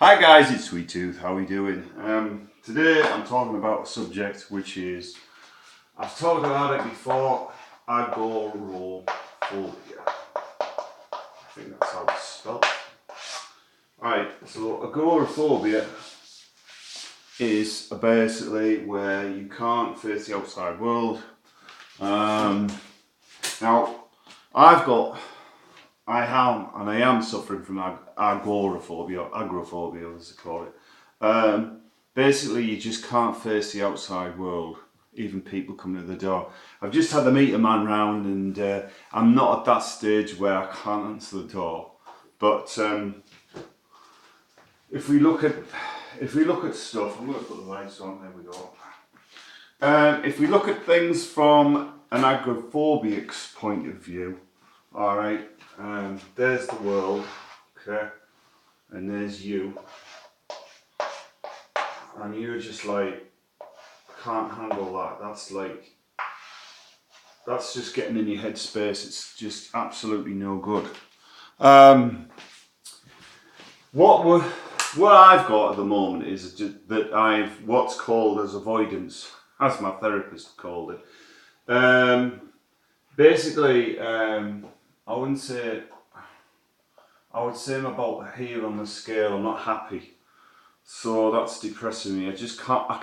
Hi guys, it's Sweet Tooth. How are we doing? Today I'm talking about a subject which is, I've talked about it before, agoraphobia. I think that's how it's spelled. Right, so agoraphobia is basically where you can't face the outside world. Now, I am suffering from agoraphobia, or agoraphobia as they call it. Basically, you just can't face the outside world, even people coming to the door. I've just had the meter man round, and I'm not at that stage where I can't answer the door. But if we look at stuff, I'm going to put the lights on. There we go. If we look at things from an agoraphobic's point of view, all right. There's the world, okay, and there's you, and you're just like, can't handle that. That's just getting in your head space. It's just absolutely no good. What I've got at the moment is that I've what's called as avoidance, as my therapist called it. Basically, I would say I'm about here on the scale. I'm not happy, so that's depressing me. I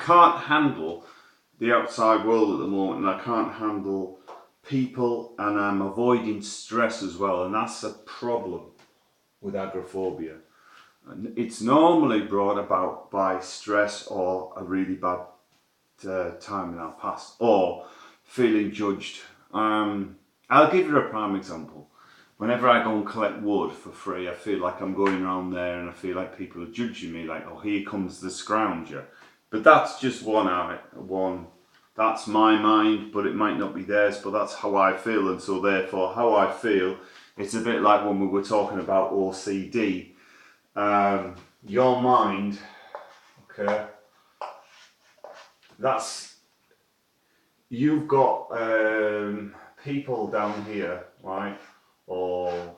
can't handle the outside world at the moment, and I can't handle people, and I'm avoiding stress as well, and that's a problem with agoraphobia. And it's normally brought about by stress or a really bad time in our past, or feeling judged. I'll give you a prime example. Whenever I go and collect wood for free, I feel like I'm going around there and I feel like people are judging me, like, oh, here comes the scrounger. But that's just that's my mind, but it might not be theirs, but that's how I feel. And so therefore, how I feel, it's a bit like when we were talking about OCD. Your mind, okay, you've got people down here, right? Or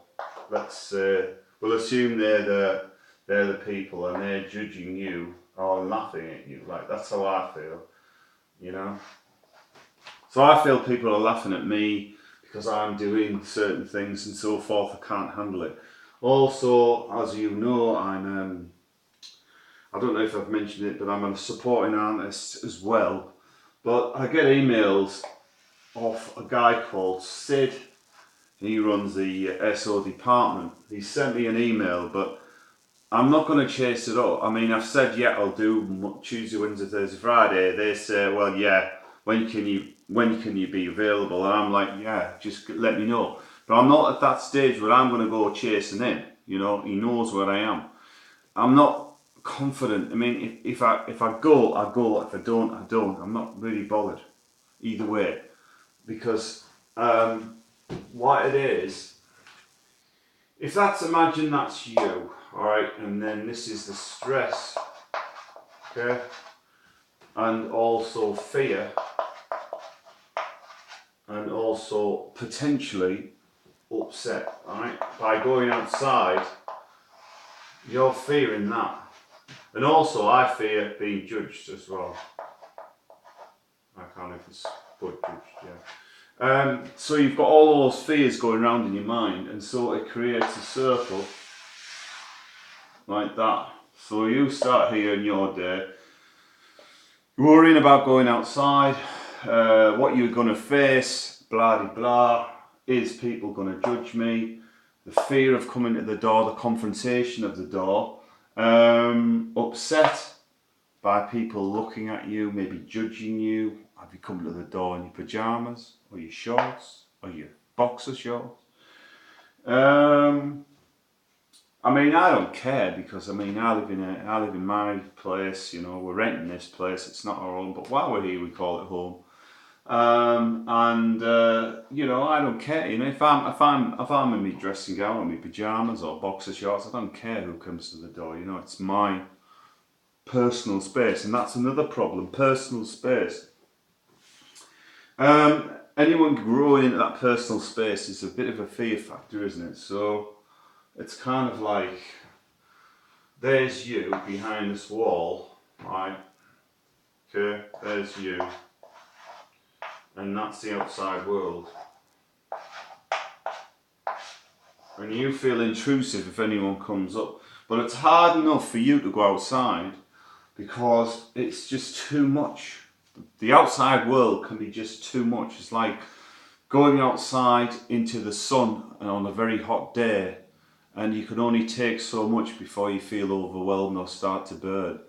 let's say, we'll assume they're the people and they're judging you or laughing at you. Like, that's how I feel, you know. So I feel people are laughing at me because I'm doing certain things and so forth. I can't handle it. Also, as you know, I don't know if I've mentioned it, but I'm a supporting artist as well. But I get emails off a guy called Sid. He runs the SO department. He sent me an email, but I'm not going to chase it up. I mean, I've said, yeah, I'll do Tuesday, Wednesday, Thursday, Friday. They say, well, yeah, when can you be available? And I'm like, yeah, just let me know. But I'm not at that stage where I'm going to go chasing him. You know, he knows where I am. I'm not confident. I mean, if I go, I go. If I don't, I don't. I'm not really bothered either way, because what it is, if imagine that's you, all right, and then this is the stress, okay, and also fear, and also potentially upset, all right, by going outside, you're fearing that. And also I fear being judged as well. I can't know if it's good judged, yeah. So you've got all those fears going around in your mind, and so it creates a circle like that. So you start here in your day, worrying about going outside, what you're going to face, blah de blah, is people going to judge me, the fear of coming to the door, the confrontation of the door, upset by people looking at you, maybe judging you. Have you come to the door in your pyjamas, or your shorts, or your boxer shorts? I mean, I don't care, because I mean, I live in my place. You know, we're renting this place. It's not our own, but while we're here, we call it home. You know, I don't care. You know, if I'm in my dressing gown or my pajamas or boxer shorts, I don't care who comes to the door. You know, it's my personal space, and that's another problem. Personal space. Anyone growing into that personal space is a bit of a fear factor, isn't it? So it's kind of like there's you behind this wall, right? Okay, there's you, and that's the outside world. And you feel intrusive if anyone comes up. But it's hard enough for you to go outside because it's just too much. The outside world can be just too much. It's like going outside into the sun on a very hot day, and you can only take so much before you feel overwhelmed or start to burn.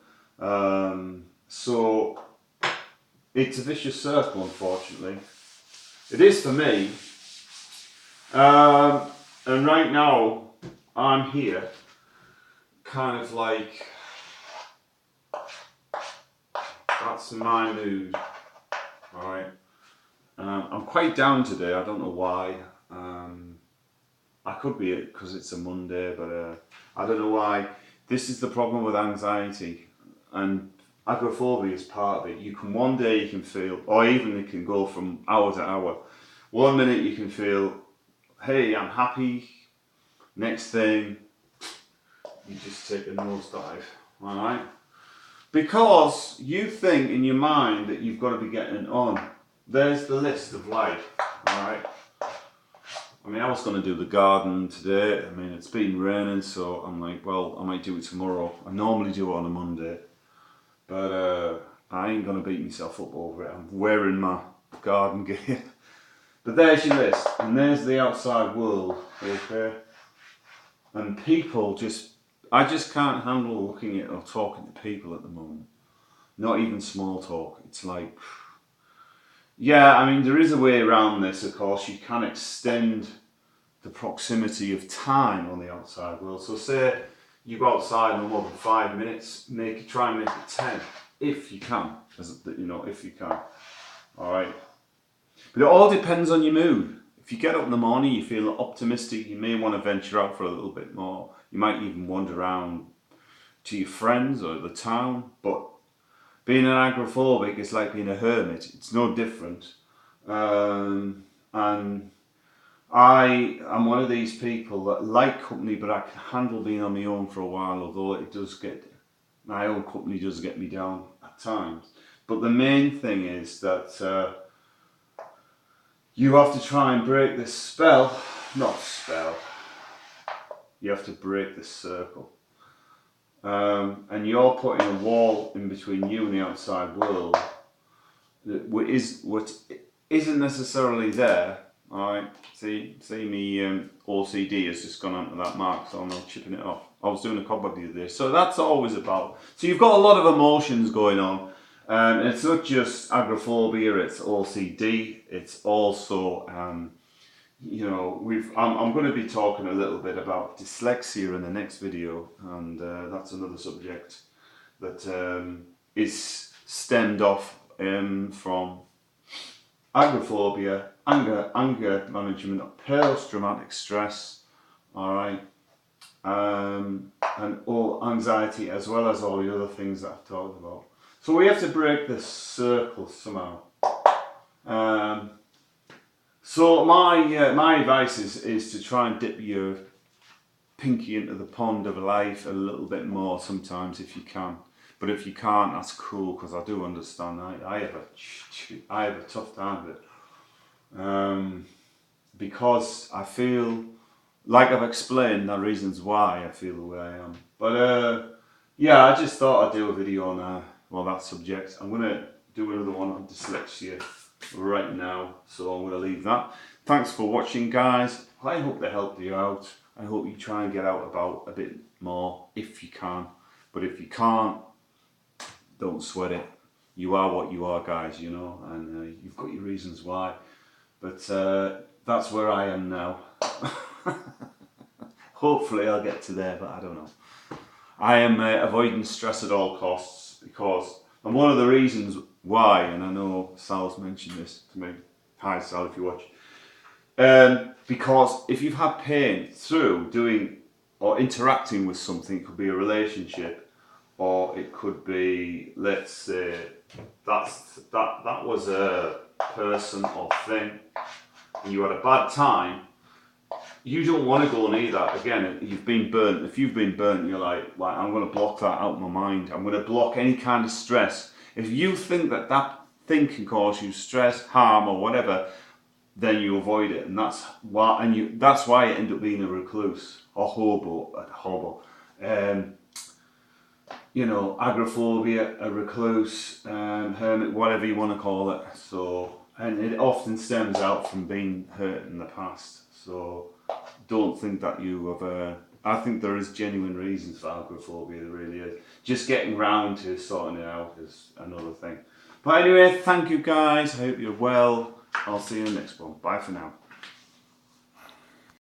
So it's a vicious circle, unfortunately. It is for me. And right now, I'm here, kind of like, that's my mood, alright? I'm quite down today, I don't know why. I could be it because it's a Monday, but I don't know why. This is the problem with anxiety, and agoraphobia is part of it. You can one day you can feel, or even it can go from hour to hour. One minute you can feel, hey, I'm happy. Next thing, you just take a nosedive, alright? Because you think in your mind that you've got to be getting on. There's the list of life, alright? I mean, I was going to do the garden today. I mean, it's been raining, so I'm like, well, I might do it tomorrow. I normally do it on a Monday, but I ain't going to beat myself up over it. I'm wearing my garden gear. But there's your list, and there's the outside world, okay? And people I just can't handle looking at or talking to people at the moment. Not even small talk. It's like, yeah, I mean, there is a way around this, of course. You can extend the proximity of time on the outside world. So say you go outside no more than 5 minutes, try and make it 10, if you can, if you can. All right. But it all depends on your mood. If you get up in the morning, you feel optimistic, you may want to venture out for a little bit more. You might even wander around to your friends or the town, but being an agoraphobic is like being a hermit. It's no different. And I am one of these people that like company, but I can handle being on my own for a while, although my own company does get me down at times. But the main thing is that you have to try and break this spell. Not spell. You have to break this circle. And you're putting a wall in between you and the outside world what isn't necessarily there. Alright, see me OCD has just gone onto that mark, so I'm not chipping it off. I was doing a cobweb the other day, so that's always about. So you've got a lot of emotions going on, and it's not just agoraphobia, it's OCD, it's also I'm going to be talking a little bit about dyslexia in the next video, and that's another subject that is stemmed off from agoraphobia, anger management, post-traumatic stress, all right, and all anxiety, as well as all the other things that I've talked about. So we have to break this circle somehow. So my advice is to try and dip your pinky into the pond of life a little bit more sometimes if you can. But if you can't, that's cool, because I do understand. I have a tough time with it. Because I feel, like I've explained, the reasons why I feel the way I am. But yeah, I just thought I'd do a video on that subject. I'm going to do another one on dyslexia right now, so I'm going to leave that. Thanks for watching, guys. I hope they helped you out. I hope you try and get out about a bit more if you can. But if you can't, don't sweat it. You are what you are, guys, and you've got your reasons why. But that's where I am now. Hopefully I'll get to there, but I don't know. I am avoiding stress at all costs, because, and one of the reasons why, and I know Sal's mentioned this to me. Hi Sal, if you watch. Because if you've had pain through doing or interacting with something, it could be a relationship, or it could be, let's say, that was a person or thing, and you had a bad time, you don't want to go near that. Again, you've been burnt. If you've been burnt, you're like I'm going to block that out of my mind. I'm going to block any kind of stress. If you think that that thing can cause you stress, harm, or whatever, then you avoid it, and that's why. That's why you end up being a recluse or hobo. You know, agoraphobia, a recluse, hermit, whatever you want to call it. So, and it often stems out from being hurt in the past. So, don't think that you have. I think there is genuine reasons for agoraphobia. There really is. Just getting round to sorting it out is another thing. But anyway, thank you guys. I hope you're well. I'll see you in the next one. Bye for now.